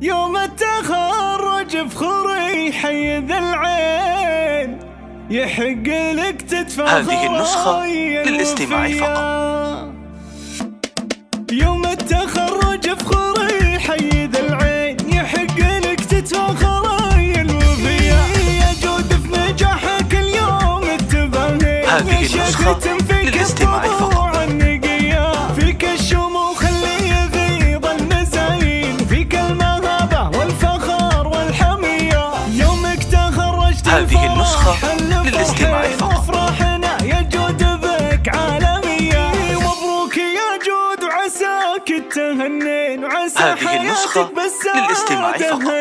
يوم التخرج فخري حي ذا العين، يحق لك تتفخر. هذه النسخة للاستماع فقط. يوم التخرج فخري حي ذا العين، يحق لك تتفخر يا الوفية. يا جود في نجاحك اليوم التباهي، هذه النسخة للاستماع فقط. فيك الشموخ اللي يغيض المزايين، فيك المهابة والفخر والحمية. يومك تخرجت هذه النسخة للاستماع فقط. وافرحنا يا جود بك عالمية. مبروك يا جود وعساك التهنين، وعسى حياتك للاستماع فقط.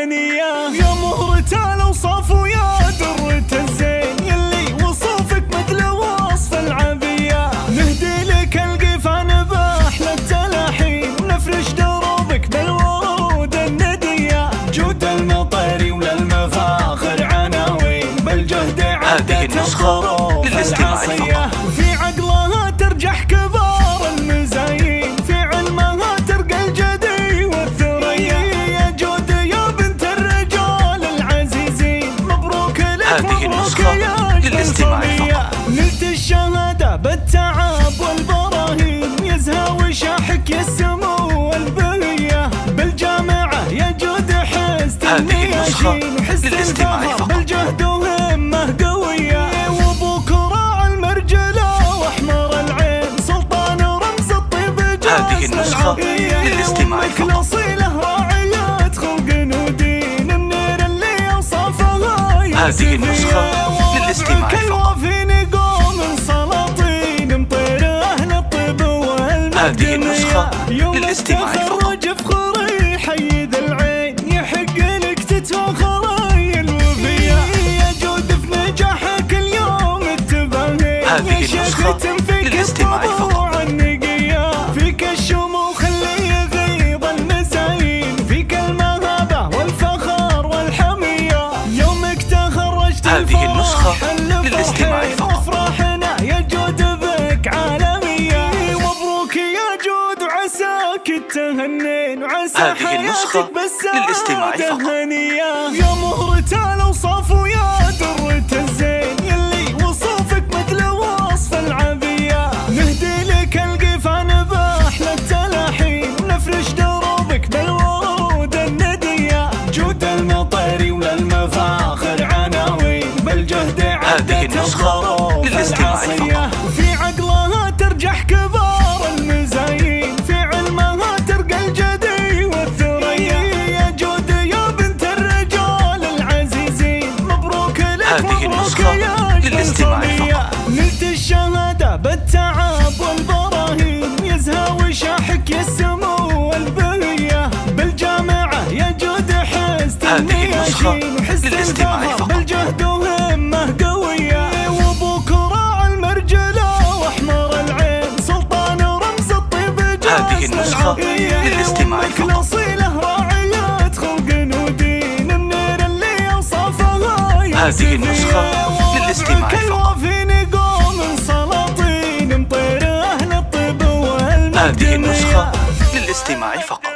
يا مهرة الأوصاف ويا درة الزين، يلي وصوفك مثل وصف العبية. نهدي لك القفان بأحلى التلاحين، ونفرش دروبك بالورود الندية. جود المطير وللمفاخر عناوين، بالجهد هذه النسخة للاستماع فقط. في عقلها ترجح كبار المزايين، في علمها ترقى الجدي والثريا. يا جود يا بنت الرجال العزيزين، مبروك لك. هذه النسخة للاستماع فقط. نلت الشهادة بالتعب والبراهين، يزهى وشاحك يا السمو والبهية. بالجامعة يا جود حزت هذه النسخة للاستماع فقط. بالجهد وهمة قوية. وابوك راعى المرجلة واحمر العين، سلطان رمز الطيب هذه النسخة للاستماع فقط. اصيله راعية خلق ودين، النير اللي اوصافها هذه النسخة للاستماع فقط. هذه النسخة للاستماع فقط. فخري حي ذا العين، يحق لك تتفخر يا الوفية. يا جود في نجاحك اليوم التباهي، هذه النسخة للاستماع فقط. فيك الشموخ اللي يغيض المزايين، فيك المهابة والفخر والحمية. يومك تخرجت هذه النسخة للاستماع فقط. وافرحنا يا جود بك عالمية. مبروك يا جود وعساك التهنين، وعسى هذه النسخة للاستماع فقط. يا مهرة الأوصاف ويا درة الزين، يلي وصوفك مثل وصف العبية. نهدي لك القفان بأحلى التلاحين، ونفرش دروبك بالورود الندية. جود المطير وللمفاخر عناوين، بالجهد هذه النسخة للاستماع فقط. في عقلها ترجح كبار المزايين، في علمها ترقى الجدي والثريا. يا جود يا بنت الرجال العزيزين، مبروك لك. هذه النسخة للاستماع فقط. نلت الشهادة بالتعب والبراهين، يزهى وشاحك يا السمو والبهية. بالجامعة يا جود حزت هذه النسخة للاستماع فقط. بالجهد وهمة قوية. وابوك راعى المرجلة واحمر العين، سلطان رمز الطيب هذه النسخة للاستماع فقط. اصيله راعية خلق ودين، النير اللي اوصافها. هذه النسخة للاستماع فقط. سلاطين مطير اهل الطب والمدنية. هذه النسخة للاستماع فقط.